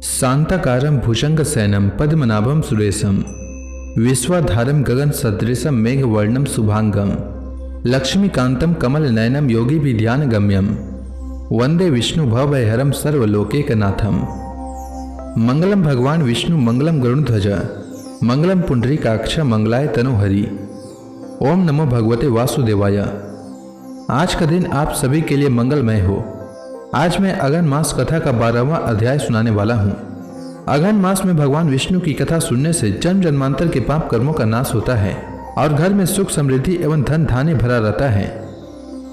शांताकारं भुजंगशयनं पद्मनाभं सुरेशं विश्वाधारं गगनसदृशं मेघवर्णं शुभांगं लक्ष्मीकान्तं कमलनयनं योगिभिध्यानगम्यं वंदे विष्णु भवभयहरं सर्वलोकैकनाथं। मंगलम भगवान विष्णु मंगलम गरुड़ध्वज मंगलम पुंडरीकाक्ष मंगलाय तनोहरि। ओम नमो भगवते वासुदेवाय। आज का दिन आप सभी के लिए मंगलमय हो। आज मैं अगन मास कथा का 12वां अध्याय सुनाने वाला हूँ। अगन मास में भगवान विष्णु की कथा सुनने से जन्म जन्मांतर के पाप कर्मों का नाश होता है और घर में सुख समृद्धि एवं धन धान्य भरा रहता है।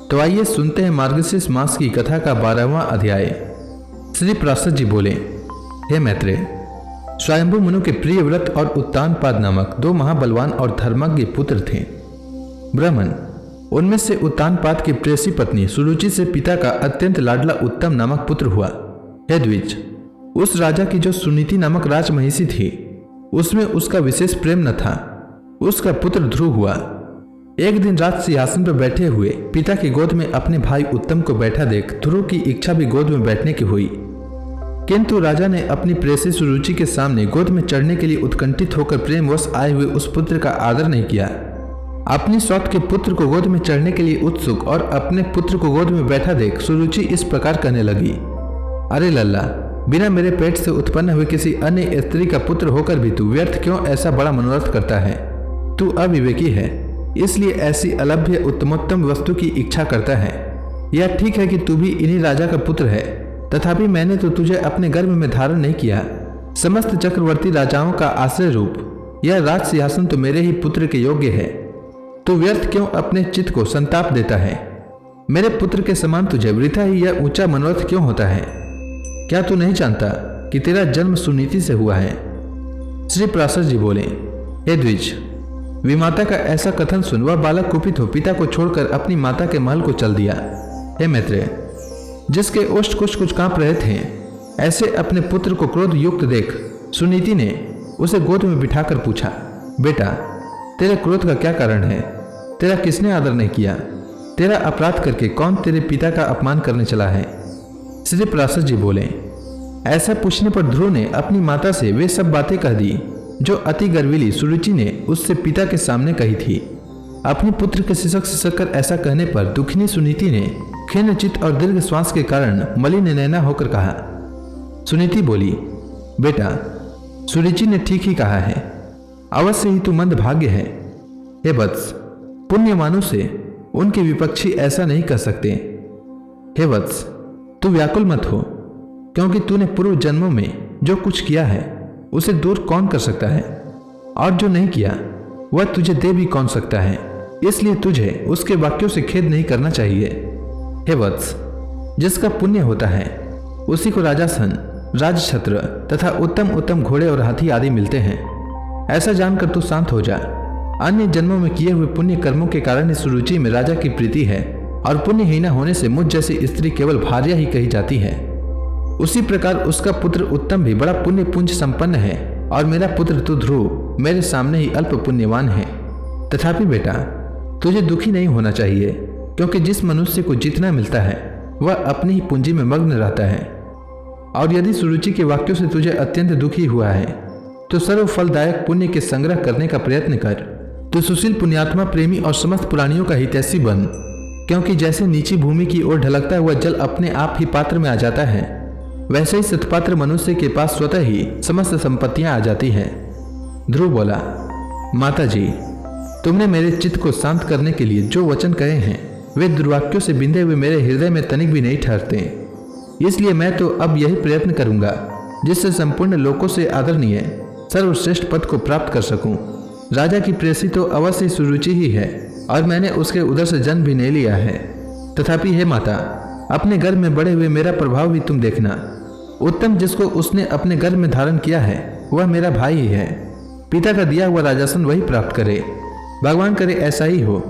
तो आइए सुनते हैं मार्गशीर्ष मास की कथा का 12वां अध्याय। श्री पराशर जी बोले, हे मैत्रेय, स्वयंभू मुनु के प्रिय व्रत और उत्तानपाद नामक 2 महाबलवान और धर्मज्ञ पुत्र थे। ब्राह्मण, उनमें से उत्तानपाद की प्रेयसी पत्नी सुरुचि से पिता का अत्यंत लाडला उत्तम नामक पुत्र हुआ। हे द्विज, उस राजा की जो सुनीति नामक राजमहिषी थी, उसमें उसका विशेष प्रेम न था। उसका पुत्र ध्रुव हुआ। एक दिन राज सिंहासन पर बैठे हुए पिता की गोद में अपने भाई उत्तम को बैठा देख ध्रुव की इच्छा भी गोद में बैठने की हुई, किंतु राजा ने अपनी प्रेयसी सुरुचि के सामने गोद में चढ़ने के लिए उत्कंठित होकर प्रेमवश आए हुए उस पुत्र का आदर नहीं किया। अपनी सौत के पुत्र को गोद में चढ़ने के लिए उत्सुक और अपने पुत्र को गोद में बैठा देख सुरुचि इस प्रकार कहने लगी, अरे लल्ला, बिना मेरे पेट से उत्पन्न हुए किसी अन्य स्त्री का पुत्र होकर भी तू व्यर्थ क्यों ऐसा बड़ा मनोरथ करता है? तू अविवेकी है, इसलिए ऐसी अलभ्य उत्तमोत्तम वस्तु की इच्छा करता है। यह ठीक है कि तू भी इन्हीं राजा का पुत्र है, तथापि मैंने तो तुझे अपने गर्भ में धारण नहीं किया। समस्त चक्रवर्ती राजाओं का आश्रय रूप यह राज सिंहासन तो मेरे ही पुत्र के योग्य है। तू व्यर्थ क्यों अपने चित्त को संताप देता है? मेरे पुत्र के समान तुझे वृथा ही यह ऊंचा मनोरथ क्यों होता है? क्या तू नहीं जानता कि तेरा जन्म सुनीति से हुआ है? श्री पराशर जी बोले, हे द्विज, विमाता का ऐसा कथन सुन वह बालक कुपित हो पिता को छोड़कर अपनी माता के महल को चल दिया। हे मैत्रेय, जिसके ओष्ठ कुछ कांप रहे थे, ऐसे अपने पुत्र को क्रोध युक्त देख सुनीति ने उसे गोद में बिठाकर पूछा, बेटा, तेरे क्रोध का क्या कारण है? तेरा किसने आदर नहीं किया? तेरा अपराध करके कौन तेरे पिता का अपमान करने चला है? श्री पराशर जी बोले, ऐसा पूछने पर ध्रुव ने अपनी माता से वे सब बातें कह दी जो अति गर्विली सुरुचि ने उससे पिता के सामने कही थी। अपने पुत्र के सिसक कर ऐसा कहने पर दुखिनी सुनीति ने खिन्न चित्त और दीर्घ श्वास के कारण मलिन नैना होकर कहा। सुनीति बोली, बेटा, सुरुचि ने ठीक ही कहा है, अवश्य ही तू मंद भाग्य है। हे वत्स, पुण्यवानों से उनके विपक्षी ऐसा नहीं कह सकते। हे वत्स, तू व्याकुल मत हो, क्योंकि तूने पूर्व जन्मों में जो कुछ किया है उसे दूर कौन कर सकता है, और जो नहीं किया वह तुझे दे भी कौन सकता है। इसलिए तुझे उसके वाक्यों से खेद नहीं करना चाहिए। हे वत्स, जिसका पुण्य होता है उसी को राजासन, राजछत्र तथा उत्तम उत्तम घोड़े और हाथी आदि मिलते हैं। ऐसा जानकर तू शांत हो जा। अन्य जन्मों में किए हुए पुण्य कर्मों के कारण इस रुचि में राजा की प्रीति है, और पुण्यहीना होने से मुझ जैसी स्त्री केवल भार्या ही कही जाती है। उसी प्रकार उसका पुत्र उत्तम भी बड़ा पुण्य पुंज संपन्न है, और मेरा पुत्र तू ध्रुव मेरे सामने ही अल्प पुण्यवान है। तथापि बेटा, तुझे दुखी नहीं होना चाहिए, क्योंकि जिस मनुष्य को जितना मिलता है वह अपनी ही पूंजी में मग्न रहता है। और यदि सुरुचि के वाक्यों से तुझे अत्यंत दुखी हुआ है तो सर्व फलदायक पुण्य के संग्रह करने का प्रयत्न कर। तो सुशील पुण्यात्मा प्रेमी और समस्त प्राणियों का हितैषी बन, क्योंकि जैसे नीची भूमि की ओर ढलकता हुआ जल अपने आप ही पात्र में आ जाता है, वैसे ही सत्पात्र मनुष्य के पास स्वतः ही समस्त संपत्तियां आ जाती हैं। ध्रुव बोला, माता जी, तुमने मेरे चित्त को शांत करने के लिए जो वचन कहे हैं वे दुर्वाक्यों से बिंधे हुए मेरे हृदय में तनिक भी नहीं ठहरते। इसलिए मैं तो अब यही प्रयत्न करूंगा जिससे संपूर्ण लोकों से आदरणीय सर्वश्रेष्ठ पद को प्राप्त कर सकूं। राजा की प्रेयसी तो अवश्य सुरुचि ही है, और मैंने उसके उदर से जन्म भी नहीं लिया है। तथापि हे माता, अपने गर्भ में बड़े हुए मेरा प्रभाव भी तुम देखना। उत्तम जिसको उसने अपने गर्भ में धारण किया है वह मेरा भाई ही है। पिता का दिया हुआ राजासन वही प्राप्त करे। भगवान करे ऐसा ही हो।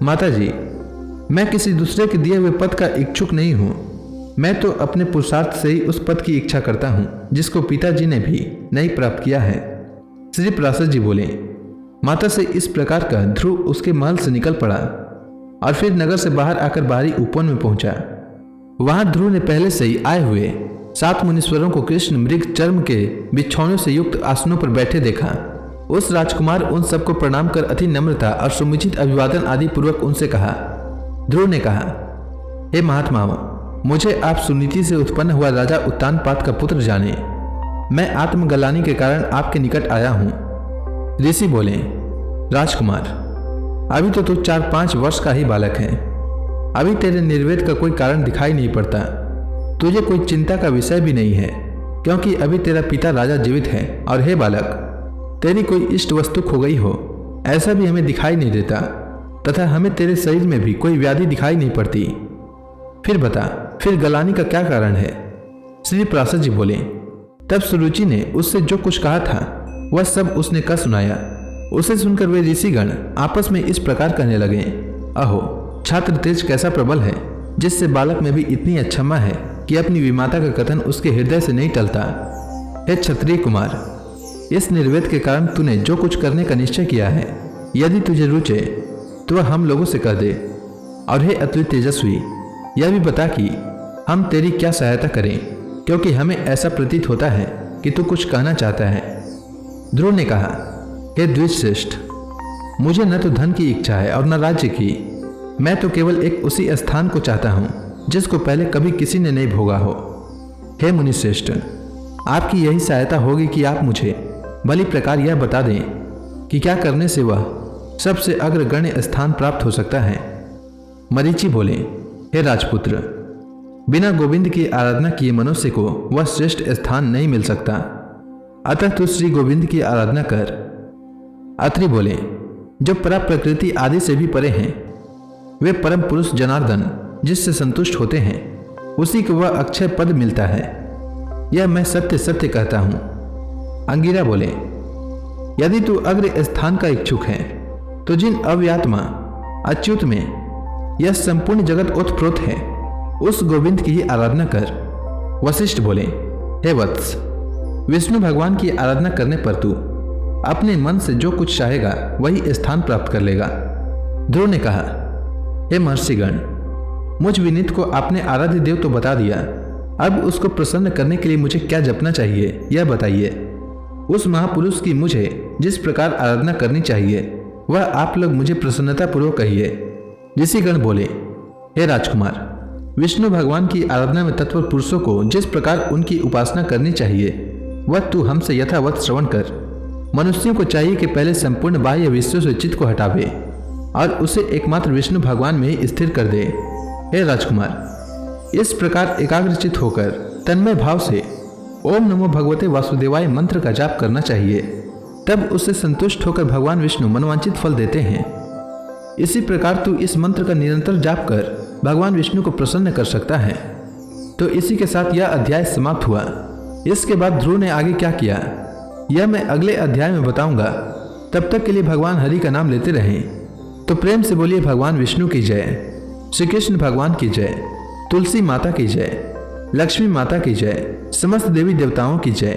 माता जी, मैं किसी दूसरे के दिए हुए पद का इच्छुक नहीं हूँ। मैं तो अपने पुरुषार्थ से ही उस पद की इच्छा करता हूँ जिसको पिताजी ने भी नहीं प्राप्त किया है। श्री पराशर जी बोले, माता से इस प्रकार का ध्रुव उसके महल से निकल पड़ा और फिर नगर से बाहर आकर बाहरी उपवन में पहुंचा। वहां ध्रुव ने पहले से ही आए हुए 7 मुनीश्वरों को कृष्ण मृग चर्म के बिछौनों से युक्त आसनों पर बैठे देखा। उस राजकुमार उन सबको प्रणाम कर अति नम्रता और समुचित अभिवादन आदि पूर्वक उनसे कहा। ध्रुव ने कहा, हे महात्माओं, मुझे आप सुनीति से उत्पन्न हुआ राजा उत्तानपाद का पुत्र जाने। मैं आत्मगलानी के कारण आपके निकट आया हूं। ऋषि बोले, राजकुमार, अभी तो तू 4-5 वर्ष का ही बालक है। अभी तेरे निर्वेद का कोई कारण दिखाई नहीं पड़ता। तुझे कोई चिंता का विषय भी नहीं है, क्योंकि अभी तेरा पिता राजा जीवित है। और हे बालक, तेरी कोई इष्ट वस्तु खो गई हो ऐसा भी हमें दिखाई नहीं देता, तथा हमें तेरे शरीर में भी कोई व्याधि दिखाई नहीं पड़ती। फिर बता, फिर गलानी का क्या कारण है? श्री पराशर जी बोले, तब सुरुचि ने उससे जो कुछ कहा था वह सब उसने कह सुनाया। उसे सुनकर वे ऋषिगण आपस में इस प्रकार कहने लगे, अहो, छात्र तेज कैसा प्रबल है, जिससे बालक में भी इतनी अक्षमा है कि अपनी विमाता का कथन उसके हृदय से नहीं टलता। हे क्षत्रिय कुमार, इस निर्वेद के कारण तूने जो कुछ करने का निश्चय किया है, यदि तुझे रुचे तो वह हम लोगों से कह दे। और हे अतुलित तेजस्वी, यह भी बता कि हम तेरी क्या सहायता करें, क्योंकि हमें ऐसा प्रतीत होता है कि तू कुछ कहना चाहता है। ध्रुव ने कहा, हे द्विजश्रेष्ठ, मुझे न तो धन की इच्छा है और न राज्य की। मैं तो केवल एक उसी स्थान को चाहता हूँ जिसको पहले कभी किसी ने नहीं भोगा हो। हे मुनिश्रेष्ठ, आपकी यही सहायता होगी कि आप मुझे भली प्रकार यह बता दें कि क्या करने से वह सबसे अग्रगण्य स्थान प्राप्त हो सकता है। मरीचि बोले, हे राजपुत्र, बिना गोविंद की आराधना किए मनुष्य को वह श्रेष्ठ स्थान नहीं मिल सकता, अतः तू श्री गोविंद की आराधना कर। अत्रि बोले, जो परा प्रकृति आदि से भी परे हैं, वे परम पुरुष जनार्दन जिससे संतुष्ट होते हैं, उसी को वह अक्षय पद मिलता है। यह मैं सत्य सत्य कहता हूं। अंगिरा बोले, यदि तू अग्र स्थान का इच्छुक है तो जिन अव्यात्मा अच्युत में यह संपूर्ण जगत ओतप्रोत है, उस गोविंद की ही आराधना कर। वशिष्ठ बोले, हे वत्स, विष्णु भगवान की आराधना करने पर तू अपने मन से जो कुछ चाहेगा वही स्थान प्राप्त कर लेगा। ध्रुव ने कहा, हे महर्षिगण, मुझ विनीत को आपने आराध्य देव तो बता दिया, अब उसको प्रसन्न करने के लिए मुझे क्या जपना चाहिए यह बताइए। उस महापुरुष की मुझे जिस प्रकार आराधना करनी चाहिए वह आप लोग मुझे प्रसन्नता पूर्वक कहिए। ऋषिगण बोले, हे राजकुमार, विष्णु भगवान की आराधना में तत्पर पुरुषों को जिस प्रकार उनकी उपासना करनी चाहिए वह तू हमसे यथावत श्रवण कर। मनुष्यों को चाहिए कि पहले संपूर्ण बाह्य विषयों से चित्त को हटावे और उसे एकमात्र विष्णु भगवान में ही स्थिर कर दे। हे राजकुमार, इस प्रकार एकाग्रचित होकर तन्मय भाव से ओम नमो भगवते वासुदेवाय मंत्र का जाप करना चाहिए, तब उससे संतुष्ट होकर भगवान विष्णु मनवांचित फल देते हैं। इसी प्रकार तू इस मंत्र का निरंतर जाप कर भगवान विष्णु को प्रसन्न कर सकता है। तो इसी के साथ यह अध्याय समाप्त हुआ। इसके बाद ध्रुव ने आगे क्या किया यह मैं अगले अध्याय में बताऊंगा। तब तक के लिए भगवान हरि का नाम लेते रहें। तो प्रेम से बोलिए भगवान विष्णु की जय, श्री कृष्ण भगवान की जय, तुलसी माता की जय, लक्ष्मी माता की जय, समस्त देवी देवताओं की जय।